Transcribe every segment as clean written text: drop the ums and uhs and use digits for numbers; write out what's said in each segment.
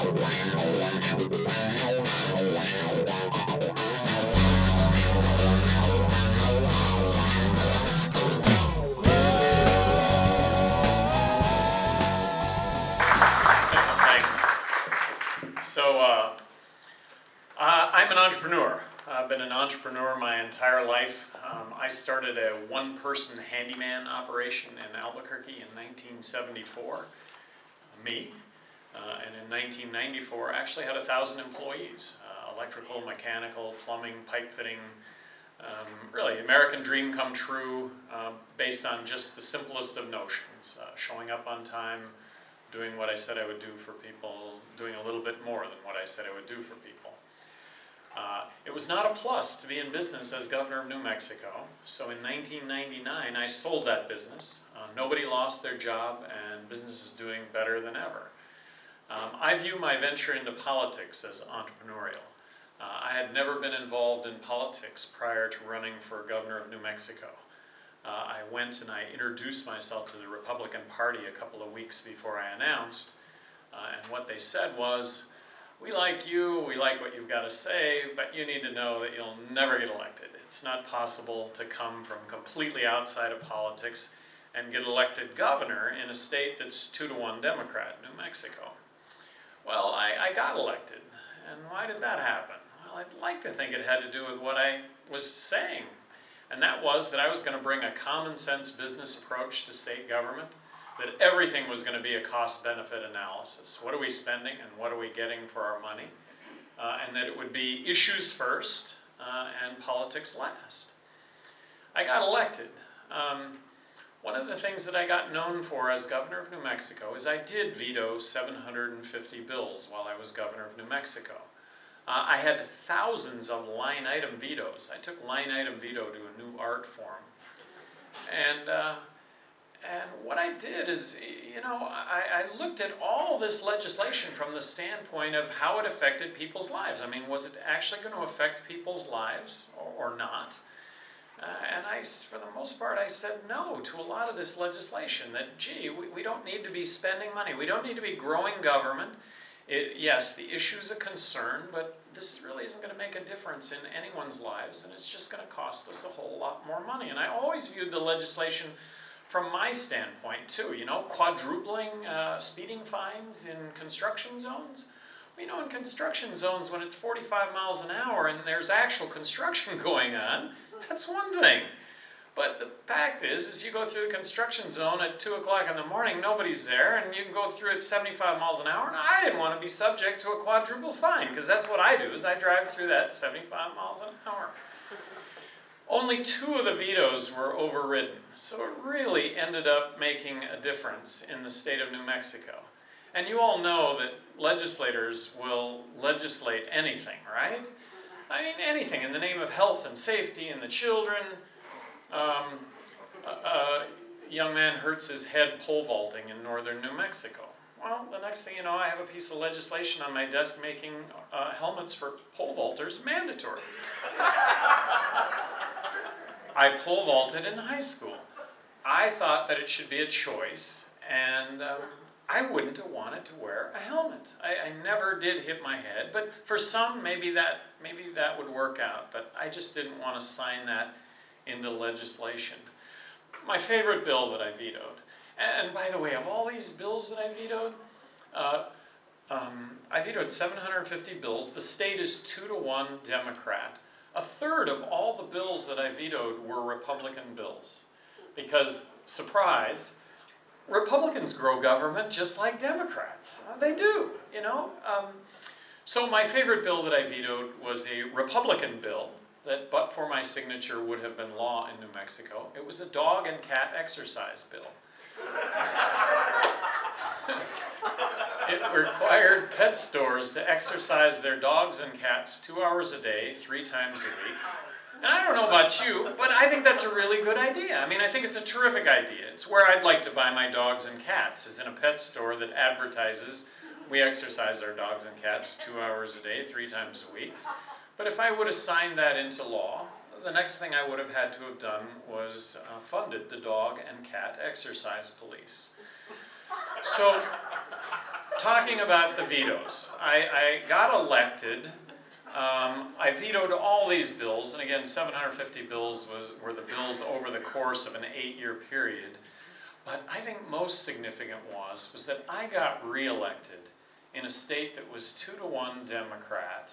I'm an entrepreneur. I've been an entrepreneur my entire life. I started a one-person handyman operation in Albuquerque in 1974, me. And in 1994, I actually had 1,000 employees, electrical, mechanical, plumbing, pipe fitting, really American dream come true based on just the simplest of notions, showing up on time, doing what I said I would do for people, doing a little bit more than what I said I would do for people. It was not a plus to be in business as governor of New Mexico, so in 1999 I sold that business. Nobody lost their job and business is doing better than ever. I view my venture into politics as entrepreneurial. I had never been involved in politics prior to running for governor of New Mexico. I went and I introduced myself to the Republican Party a couple of weeks before I announced, and what they said was, "We like you, we like what you've got to say, but you need to know that you'll never get elected. It's not possible to come from completely outside of politics and get elected governor in a state that's 2-to-1 Democrat, New Mexico." Well, I got elected, and why did that happen? Well, I'd like to think it had to do with what I was saying, and that was that I was going to bring a common sense business approach to state government, that everything was going to be a cost-benefit analysis. What are we spending and what are we getting for our money? And that it would be issues first and politics last. I got elected. One of the things that I got known for as governor of New Mexico is I did veto 750 bills while I was governor of New Mexico. I had thousands of line item vetoes. I took line item veto to a new art form. And what I did is, you know, I looked at all this legislation from the standpoint of how it affected people's lives. I mean, was it actually going to affect people's lives or not? And for the most part, I said no to a lot of this legislation, that, gee, we don't need to be spending money. We don't need to be growing government. Yes, the issue's a concern, but this really isn't going to make a difference in anyone's lives, and it's just going to cost us a whole lot more money. And I always viewed the legislation from my standpoint, too, you know, quadrupling speeding fines in construction zones. Well, you know, in construction zones, when it's 45 miles an hour and there's actual construction going on, that's one thing. But the fact is you go through the construction zone at 2 o'clock in the morning, nobody's there, and you can go through at 75 miles an hour, and I didn't want to be subject to a quadruple fine, because that's what I do, is I drive through that 75 miles an hour. Only 2 of the vetoes were overridden, so it really ended up making a difference in the state of New Mexico. And you all know that legislators will legislate anything, right? I mean, anything in the name of health and safety and the children. A young man hurts his head pole vaulting in northern New Mexico. Well, the next thing you know, I have a piece of legislation on my desk making helmets for pole vaulters mandatory. I pole vaulted in high school. I thought that it should be a choice, and I wouldn't have wanted to wear a helmet. I never did hit my head, but for some, maybe that would work out, but I just didn't want to sign that into legislation. My favorite bill that I vetoed, and by the way, of all these bills that I vetoed, I vetoed 750 bills. The state is 2-to-1 Democrat. A third of all the bills that I vetoed were Republican bills. Because, surprise, Republicans grow government just like Democrats. They do, you know. So my favorite bill that I vetoed was a Republican bill that, but for my signature, would have been law in New Mexico. It was a dog and cat exercise bill. It required pet stores to exercise their dogs and cats 2 hours a day, 3 times a week. And I don't know about you, but I think that's a really good idea. I mean, I think it's a terrific idea. It's where I'd like to buy my dogs and cats, is in a pet store that advertises we exercise our dogs and cats 2 hours a day, 3 times a week. But if I would have signed that into law, the next thing I would have had to have done was funded the dog and cat exercise police. So, talking about the vetoes, I got elected. I vetoed all these bills, and again, 750 bills were the bills over the course of an 8-year period. But I think most significant was that I got reelected in a state that was 2-to-1 Democrat,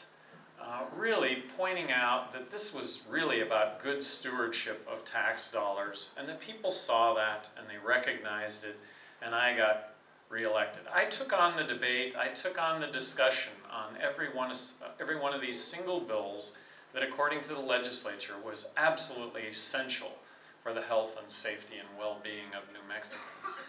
really pointing out that this was really about good stewardship of tax dollars, and that people saw that and they recognized it, and I got reelected. I took on the debate, I took on the discussion on every one of these single bills that, according to the legislature, was absolutely essential for the health and safety and well-being of New Mexicans.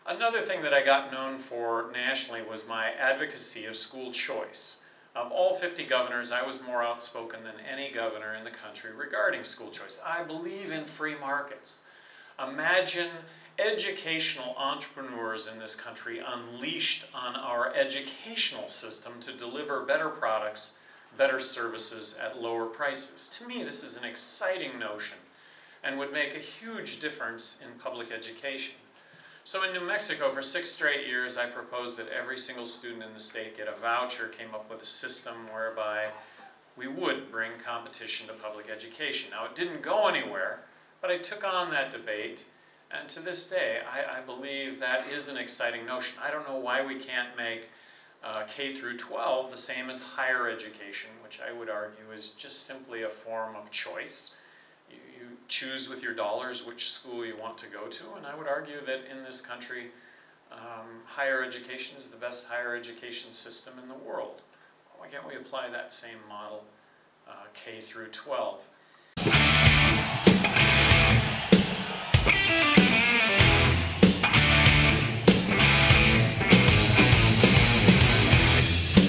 Another thing that I got known for nationally was my advocacy of school choice. Of all 50 governors, I was more outspoken than any governor in the country regarding school choice. I believe in free markets. Imagine educational entrepreneurs in this country unleashed on our educational system to deliver better products, better services at lower prices. To me, this is an exciting notion and would make a huge difference in public education. So in New Mexico, for 6 straight years, I proposed that every single student in the state get a voucher, came up with a system whereby we would bring competition to public education. Now, it didn't go anywhere, but I took on that debate, and to this day, I believe that is an exciting notion. I don't know why we can't make K through 12 the same as higher education, which I would argue is just simply a form of choice. You choose with your dollars which school you want to go to, and I would argue that in this country, higher education is the best higher education system in the world. Why can't we apply that same model K through 12?